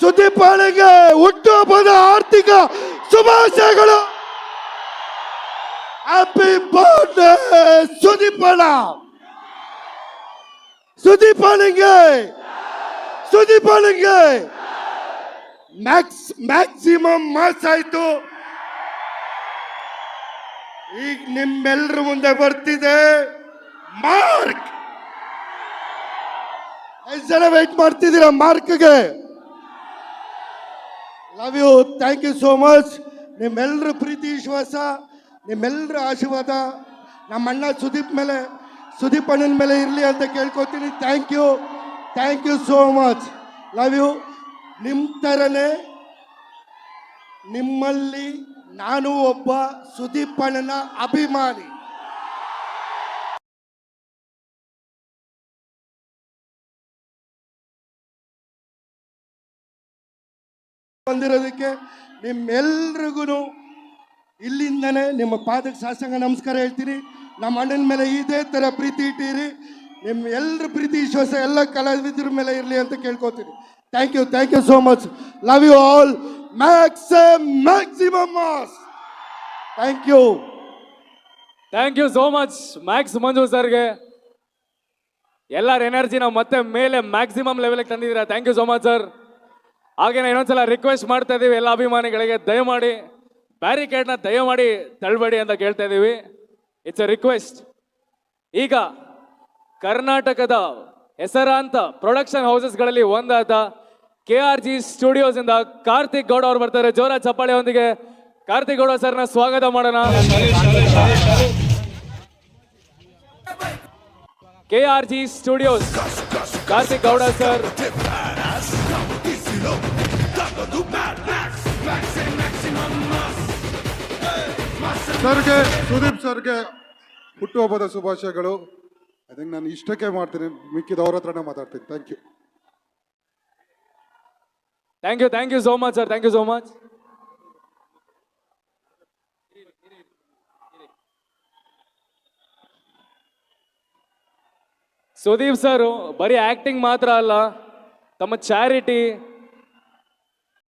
ಸುದೀಪ್ ಅಣ್ಣಗೆ ಹುಟ್ಟುಹಬ್ಬದ ಆರ್ಥಿಕ ಶುಭಾಶಯಗಳು. ಹ್ಯಾಪಿ ಬರ್ತ್ಡೇ ಸುದೀಪ್ ಅಣ್ಣ. ಸುದೀಪ್ ಅಣ್ಣಗೆ ಮ್ಯಾಕ್ಸಿಮಮ್ ಮಾಸ್ ಆಯ್ತು. ಈಗ ನಿಮ್ಮೆಲ್ಲರ ಮುಂದೆ ಬರ್ತಿದೆ ಮಾರ್ಕ್. ಎಷ್ಟು ಜನ ವೇಟ್ ಮಾಡ್ತಿದ್ದೀರಾ ಮಾರ್ಕ್ಗೆ? Love you, thank you so much. ನಿಮ್ಮೆಲ್ಲರ ಪ್ರೀತಿ ವಿಶ್ವಾಸ, ನಿಮ್ಮೆಲ್ಲರ ಆಶೀರ್ವಾದ ನಮ್ಮ ಅಣ್ಣ ಸುದೀಪ್ ಅಣ್ಣನ ಮೇಲೆ ಇರಲಿ ಅಂತ ಕೇಳ್ಕೊತೀನಿ. Thank you so much. Love you. ನಿಮ್ಮ ಥರನೇ ನಿಮ್ಮಲ್ಲಿ ನಾನು ಒಬ್ಬ ಸುದೀಪ್ ಅಣ್ಣನ ಅಭಿಮಾನಿ. ಬಂದಿರೋದಕ್ಕೆ ನಿಮ್ಮೆಲ್ರಿಗೂ ಇಲ್ಲಿಂದನೇ ನಿಮ್ಮ ಪಾದಕ್ಕೆ ಸಾಷ್ಟಾಂಗ ನಮಸ್ಕಾರ ಹೇಳ್ತೀನಿ. ನಮ್ಮ ಅಣ್ಣನ ಮೇಲೆ ಇದೇ ಥರ ಪ್ರೀತಿ ಇಟ್ಟಿರಿ. ನಿಮ್ಮ ಎಲ್ಲರ ಪ್ರೀತಿ ವಿಶ್ವಾಸ ಎಲ್ಲ ಕಲಾವಿದರ ಮೇಲೆ ಇರಲಿ ಅಂತ ಕೇಳ್ಕೊತೀನಿ. Thank you so much. Love you all. Maximum mass. Thank you so much max Manju ಸರ್ಗೆ. ಎಲ್ಲರ ಎನರ್ಜಿನ ಮತ್ತೆ ಮೇಲೆ ಮ್ಯಾಕ್ಸಿಮಮ್ ಲೆವೆಲ್ಗೆ ತಂದಿದ್ದೀರಾ. Thank you so much sir. ಹಾಗೇನೆ ಇನ್ನೊಂದ್ಸಲ ರಿಕ್ವೆಸ್ಟ್ ಮಾಡ್ತಾ ಇದೀವಿ ಎಲ್ಲ ಅಭಿಮಾನಿಗಳಿಗೆ, ದಯಮಾಡಿ ಬ್ಯಾರಿಕೇಡ್ನ ದಯಮಾಡಿ ತಳ್ಳಬೇಡಿ ಅಂತ ಕೇಳ್ತಾ ಇದೀವಿ. It's A request. ಈಗ ಕರ್ನಾಟಕದ ಹೆಸರಾಂತ ಪ್ರೊಡಕ್ಷನ್ ಹೌಸಸ್ಗಳಲ್ಲಿ ಒಂದಾದ KRG ಸ್ಟುಡಿಯೋಸ್ ಇಂದ ಕಾರ್ತಿಕ್ ಗೌಡ ಅವರು ಬರ್ತಾರೆ. ಜೋರ ಚಪ್ಪಾಳೆಯೊಂದಿಗೆ ಕಾರ್ತಿಕ್ ಗೌಡ ಸರ್ನ ಸ್ವಾಗತ ಮಾಡೋಣ. KRG studios, Karthik Gowda sir. Sudeep ಸರ್ಗೆ ಹುಟ್ಟುಹಬ್ಬದ ಶುಭಾಶಯಗಳು. ಐ ಥಿಂಕ್ ನಾನು ಇಷ್ಟಕ್ಕೆ ಮಾಡ್ತೀನಿ, ಮಿಕ್ಕಿದ ಅವ್ರ ಹತ್ರನೇ ಮಾತಾಡ್ತೀನಿ. Thank you so much sir. Thank you so much. Sudeep sir ಬರೀ ಆಕ್ಟಿಂಗ್ ಮಾತ್ರ ಅಲ್ಲ, ತಮ್ಮ ಚಾರಿಟಿ